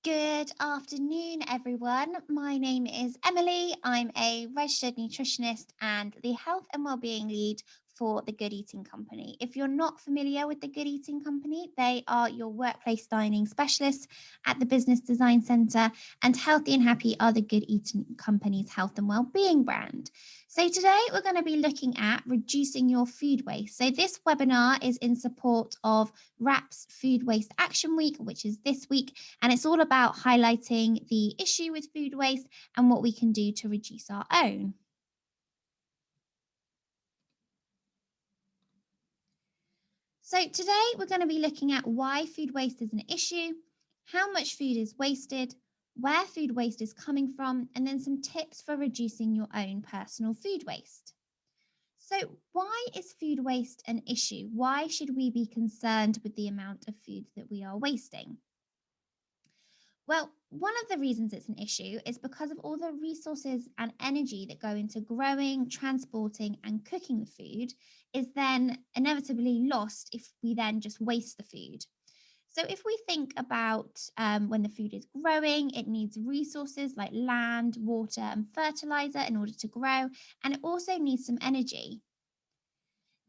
Good afternoon, everyone. My name is Emily. I'm a registered nutritionist and the health and wellbeing lead for the Good Eating Company. If you're not familiar with the Good Eating Company, they are your workplace dining specialists at the Business Design Centre, and Healthy and Happy are the Good Eating Company's health and wellbeing brand. So today we're going to be looking at reducing your food waste. So this webinar is in support of WRAP's Food Waste Action Week, which is this week, and it's all about highlighting the issue with food waste and what we can do to reduce our own. So today we're going to be looking at why food waste is an issue, how much food is wasted, where food waste is coming from, and then some tips for reducing your own personal food waste. So why is food waste an issue? Why should we be concerned with the amount of food that we are wasting? Well, one of the reasons it's an issue is because of all the resources and energy that go into growing, transporting, and cooking the food is then inevitably lost if we then just waste the food. So, if we think about when the food is growing, it needs resources like land, water, and fertilizer in order to grow, and it also needs some energy.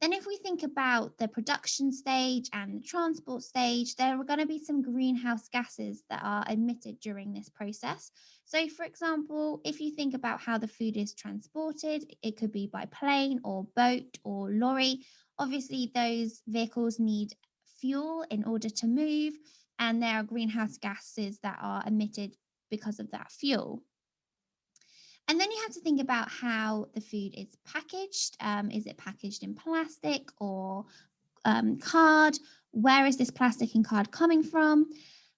Then, if we think about the production stage and the transport stage, there are going to be some greenhouse gases that are emitted during this process. So, for example, if you think about how the food is transported, it could be by plane or boat or lorry. Obviously, those vehicles need fuel in order to move, and there are greenhouse gases that are emitted because of that fuel. And then you have to think about how the food is packaged. Is it packaged in plastic or card? Where is this plastic and card coming from?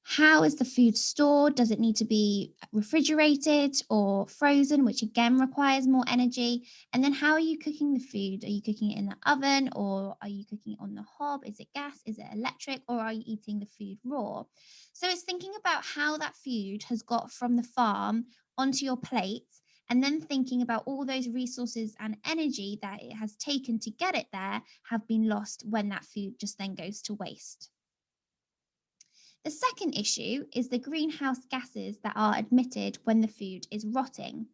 How is the food stored? Does it need to be refrigerated or frozen, which again requires more energy? And then how are you cooking the food? Are you cooking it in the oven or are you cooking it on the hob? Is it gas? Is it electric? Or are you eating the food raw? So it's thinking about how that food has got from the farm onto your plate, and then thinking about all those resources and energy that it has taken to get it there have been lost when that food just then goes to waste. The second issue is the greenhouse gases that are emitted when the food is rotting.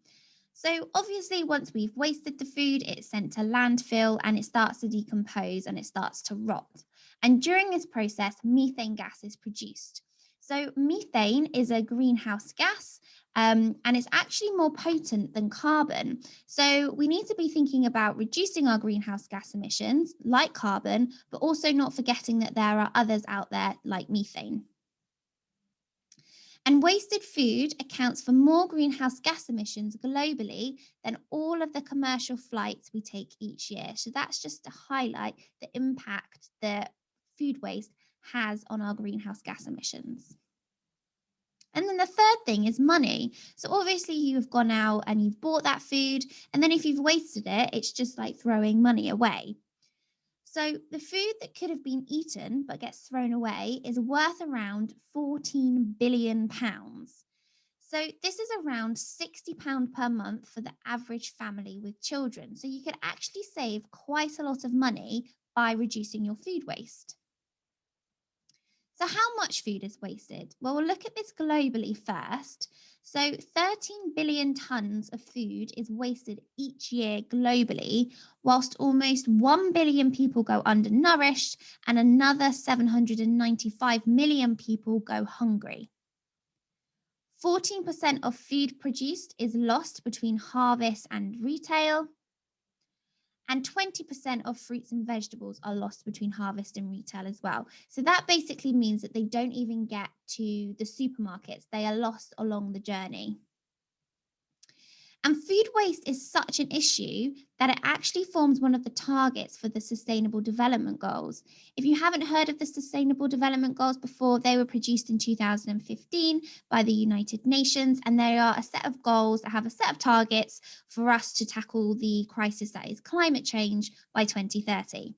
So, obviously, once we've wasted the food, it's sent to landfill and it starts to decompose and it starts to rot. And during this process, methane gas is produced. So, methane is a greenhouse gas and it's actually more potent than carbon. So, we need to be thinking about reducing our greenhouse gas emissions like carbon, but also not forgetting that there are others out there like methane. And wasted food accounts for more greenhouse gas emissions globally than all of the commercial flights we take each year. So that's just to highlight the impact that food waste has on our greenhouse gas emissions. And then the third thing is money. So obviously you have gone out and you've bought that food, and then if you've wasted it, it's just like throwing money away. So the food that could have been eaten but gets thrown away is worth around £14 billion. So this is around £60 per month for the average family with children. So you could actually save quite a lot of money by reducing your food waste. So, how much food is wasted? Well, we'll look at this globally first. So, 13 billion tons of food is wasted each year globally, whilst almost 1 billion people go undernourished and another 795 million people go hungry. 14% of food produced is lost between harvest and retail, and 20% of fruits and vegetables are lost between harvest and retail as well. So that basically means that they don't even get to the supermarkets, they are lost along the journey. And food waste is such an issue that it actually forms one of the targets for the Sustainable Development Goals. If you haven't heard of the Sustainable Development Goals before, they were produced in 2015 by the United Nations, and they are a set of goals that have a set of targets for us to tackle the crisis that is climate change by 2030.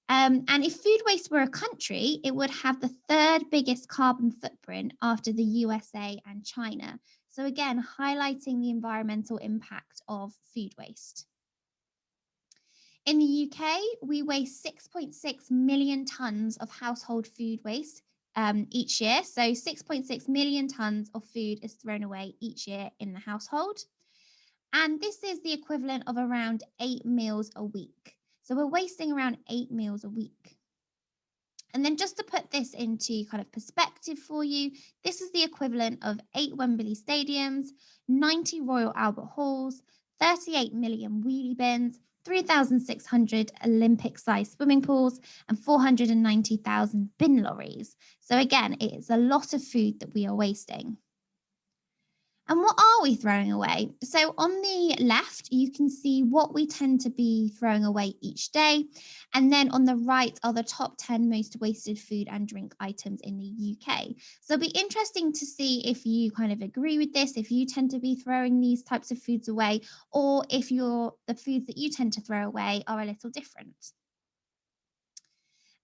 And if food waste were a country, it would have the third biggest carbon footprint after the USA and China. So, again, highlighting the environmental impact of food waste. In the UK, we waste 6.6 million tonnes of household food waste each year. So 6.6 million tons of food is thrown away each year in the household. And this is the equivalent of around 8 meals a week. So we're wasting around 8 meals a week. And then just to put this into kind of perspective for you, this is the equivalent of 8 Wembley stadiums, 90 Royal Albert Halls, 38 million wheelie bins, 3,600 Olympic-sized swimming pools, and 490,000 bin lorries. So again, it is a lot of food that we are wasting. And what are we throwing away? So on the left, you can see what we tend to be throwing away each day. And then on the right are the top 10 most wasted food and drink items in the UK. So it'll be interesting to see if you kind of agree with this, if you tend to be throwing these types of foods away, or if the foods that you tend to throw away are a little different.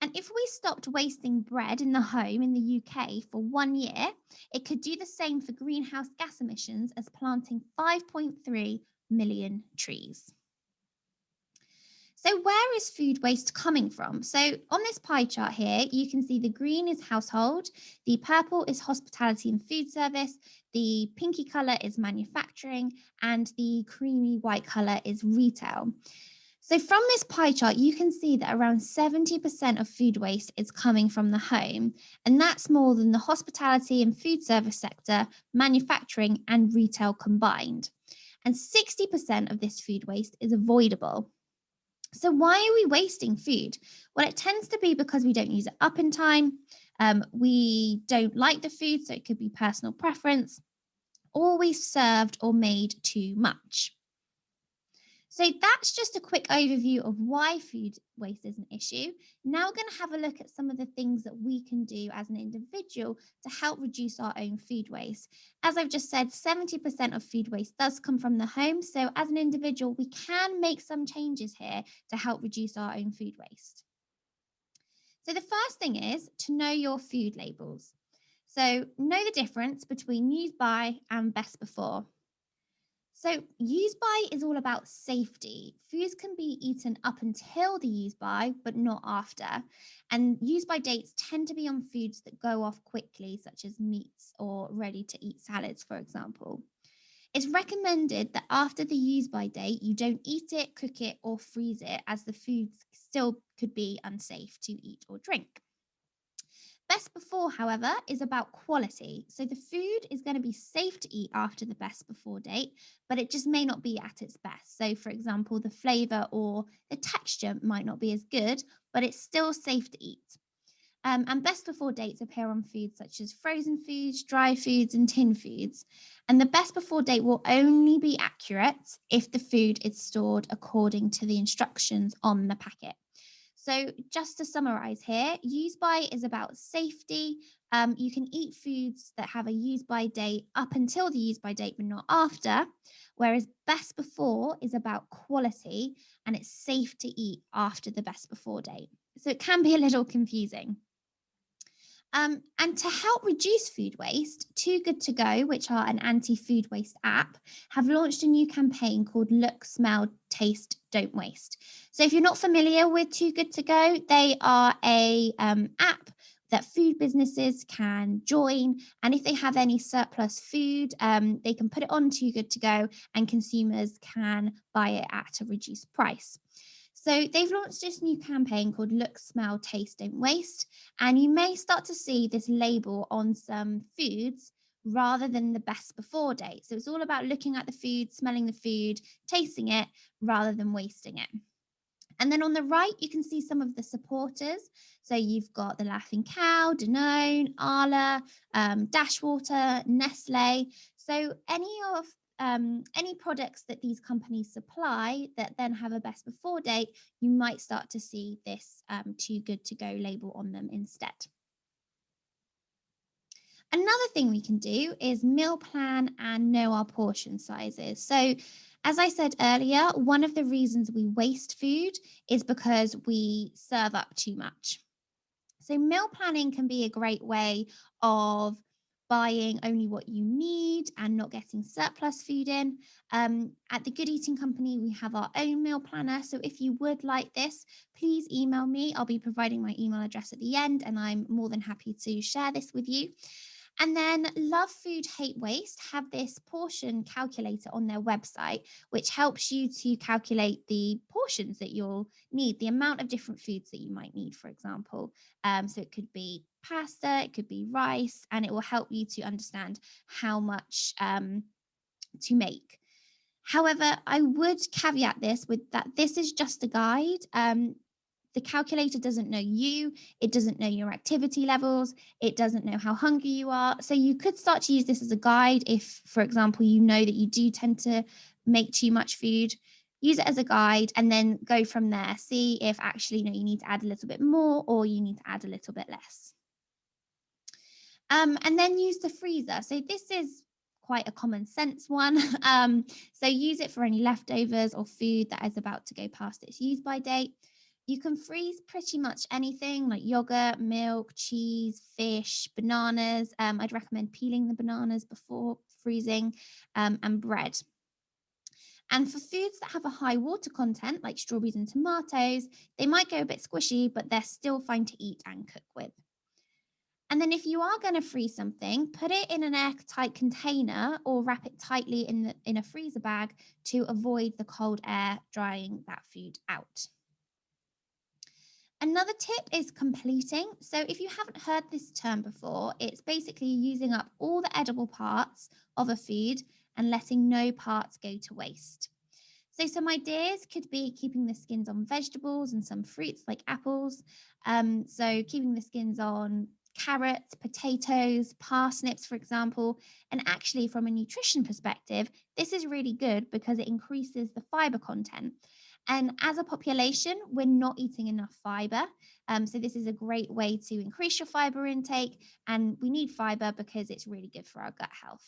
And if we stopped wasting bread in the home in the UK for 1 year, it could do the same for greenhouse gas emissions as planting 5.3 million trees. So where is food waste coming from? So on this pie chart here, you can see the green is household, the purple is hospitality and food service, the pinky colour is manufacturing, and the creamy white colour is retail. So from this pie chart, you can see that around 70% of food waste is coming from the home, and that's more than the hospitality and food service sector, manufacturing and retail combined. And 60% of this food waste is avoidable. So why are we wasting food? Well, it tends to be because we don't use it up in time, we don't like the food, so it could be personal preference, or we've served or made too much. So that's just a quick overview of why food waste is an issue. Now we're going to have a look at some of the things that we can do as an individual to help reduce our own food waste. As I've just said, 70% of food waste does come from the home. So as an individual, we can make some changes here to help reduce our own food waste. So the first thing is to know your food labels. So know the difference between use by and best before. So use by is all about safety. Foods can be eaten up until the use by, but not after. And use by dates tend to be on foods that go off quickly, such as meats or ready to eat salads, for example. It's recommended that after the use by date, you don't eat it, cook it, or freeze it, as the food still could be unsafe to eat or drink. Best before, however, is about quality. So the food is going to be safe to eat after the best before date, but it just may not be at its best. So, for example, the flavour or the texture might not be as good, but it's still safe to eat. And best before dates appear on foods such as frozen foods, dry foods, and tin foods. And the best before date will only be accurate if the food is stored according to the instructions on the packet. So just to summarize here, use by is about safety. You can eat foods that have a use by date up until the use by date, but not after. Whereas best before is about quality and it's safe to eat after the best before date. So it can be a little confusing. And to help reduce food waste, Too Good To Go, which are an anti-food waste app, have launched a new campaign called Look, Smell, Taste, Don't Waste. So if you're not familiar with Too Good To Go, they are a app that food businesses can join. And if they have any surplus food, they can put it on Too Good To Go and consumers can buy it at a reduced price. So they've launched this new campaign called Look, Smell, Taste, Don't Waste. And you may start to see this label on some foods rather than the best before date. So it's all about looking at the food, smelling the food, tasting it rather than wasting it. And then on the right, you can see some of the supporters. So you've got the Laughing Cow, Danone, Arla, Dashwater, Nestle. So any products that these companies supply that then have a best before date, you might start to see this Too Good To Go label on them instead. Another thing we can do is meal plan and know our portion sizes. So as I said earlier, one of the reasons we waste food is because we serve up too much. So meal planning can be a great way of buying only what you need and not getting surplus food in. At the Good Eating Company, we have our own meal planner. So if you would like this, please email me. I'll be providing my email address at the end, and I'm more than happy to share this with you. And then Love Food Hate Waste have this portion calculator on their website, which helps you to calculate the portions that you'll need, the amount of different foods that you might need, for example. So it could be pasta, it could be rice, and it will help you to understand how much to make. However, I would caveat this with that this is just a guide. The calculator doesn't know you, it doesn't know your activity levels, it doesn't know how hungry you are. So you could start to use this as a guide if, for example, you know that you do tend to make too much food. Use it as a guide and then go from there. See if actually you need to add a little bit more or you need to add a little bit less. And then use the freezer. So this is quite a common sense one. So use it for any leftovers or food that is about to go past its use by date. You can freeze pretty much anything like yogurt, milk, cheese, fish, bananas. I'd recommend peeling the bananas before freezing, and bread. And for foods that have a high water content, like strawberries and tomatoes, they might go a bit squishy, but they're still fine to eat and cook with. And then if you are going to freeze something, put it in an airtight container or wrap it tightly in a freezer bag to avoid the cold air drying that food out. Another tip is completing. So if you haven't heard this term before, it's basically using up all the edible parts of a food and letting no parts go to waste. So some ideas could be keeping the skins on vegetables and some fruits like apples. So keeping the skins on carrots, potatoes, parsnips, for example. And actually, from a nutrition perspective, this is really good because it increases the fiber content. And as a population, we're not eating enough fiber. So this is a great way to increase your fiber intake. And we need fiber because it's really good for our gut health.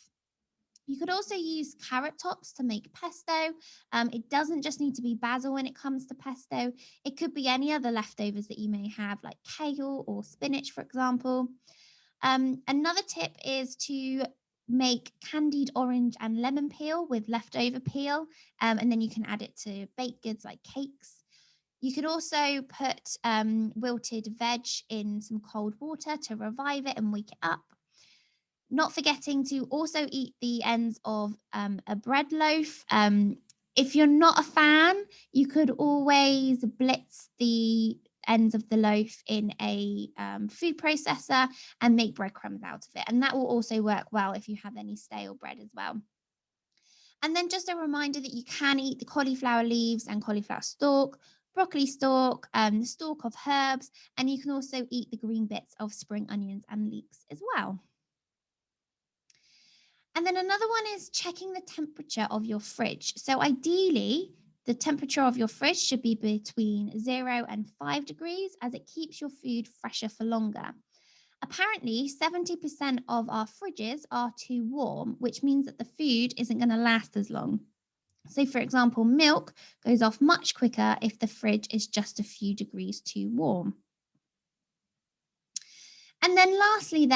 You could also use carrot tops to make pesto. It doesn't just need to be basil when it comes to pesto. It could be any other leftovers that you may have, like kale or spinach, for example. Another tip is to make candied orange and lemon peel with leftover peel, and then you can add it to baked goods like cakes. You could also put wilted veg in some cold water to revive it and wake it up. Not forgetting to also eat the ends of a bread loaf. If you're not a fan, you could always blitz the ends of the loaf in a food processor and make breadcrumbs out of it. And that will also work well if you have any stale bread as well. And then just a reminder that you can eat the cauliflower leaves and cauliflower stalk, broccoli stalk, the stalk of herbs, and you can also eat the green bits of spring onions and leeks as well. And then another one is checking the temperature of your fridge. So ideally, the temperature of your fridge should be between 0 and 5 degrees as it keeps your food fresher for longer. Apparently, 70% of our fridges are too warm, which means that the food isn't going to last as long. So, for example, milk goes off much quicker if the fridge is just a few degrees too warm. And then lastly,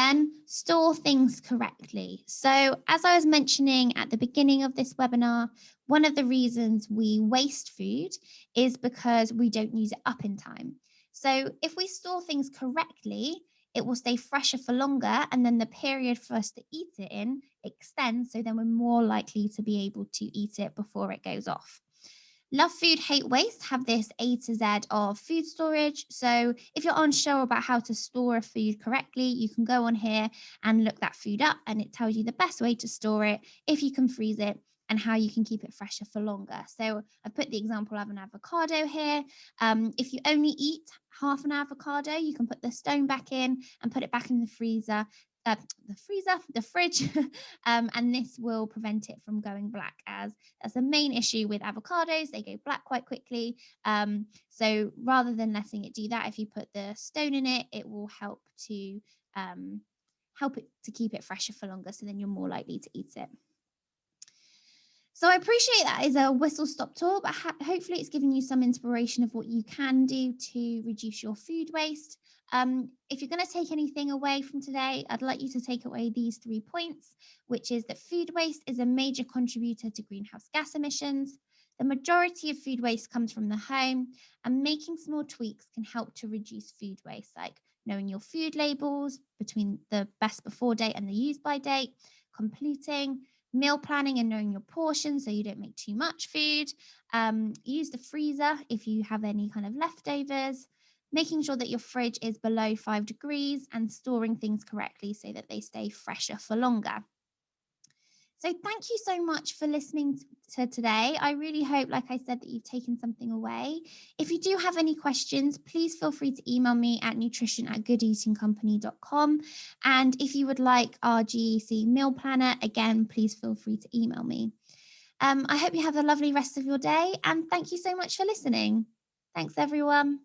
store things correctly. So as I was mentioning at the beginning of this webinar, one of the reasons we waste food is because we don't use it up in time. So if we store things correctly, it will stay fresher for longer, and then the period for us to eat it in extends, so then we're more likely to be able to eat it before it goes off. Love Food Hate Waste have this A to Z of food storage. So if you're unsure about how to store a food correctly, you can go on here and look that food up, and it tells you the best way to store it, if you can freeze it, and how you can keep it fresher for longer. So I've put the example of an avocado here. If you only eat half an avocado, you can put the stone back in and put it back in the freezer. The fridge, and this will prevent it from going black, as that's the main issue with avocados. They go black quite quickly. So rather than letting it do that, if you put the stone in it, it will help it to keep it fresher for longer. So then you're more likely to eat it. So I appreciate that is a whistle stop tour, but hopefully it's given you some inspiration of what you can do to reduce your food waste. If you're going to take anything away from today, I'd like you to take away these 3 points, which is that food waste is a major contributor to greenhouse gas emissions. The majority of food waste comes from the home, and making small tweaks can help to reduce food waste, like knowing your food labels between the best before date and the use by date, completing meal planning and knowing your portions so you don't make too much food. Use the freezer if you have any kind of leftovers. Making sure that your fridge is below 5 degrees and storing things correctly so that they stay fresher for longer. So, thank you so much for listening to today. I really hope, like I said, that you've taken something away. If you do have any questions, please feel free to email me at nutrition@goodeatingcompany.com. And if you would like our GEC meal planner, again, please feel free to email me. I hope you have a lovely rest of your day, and thank you so much for listening. Thanks, everyone.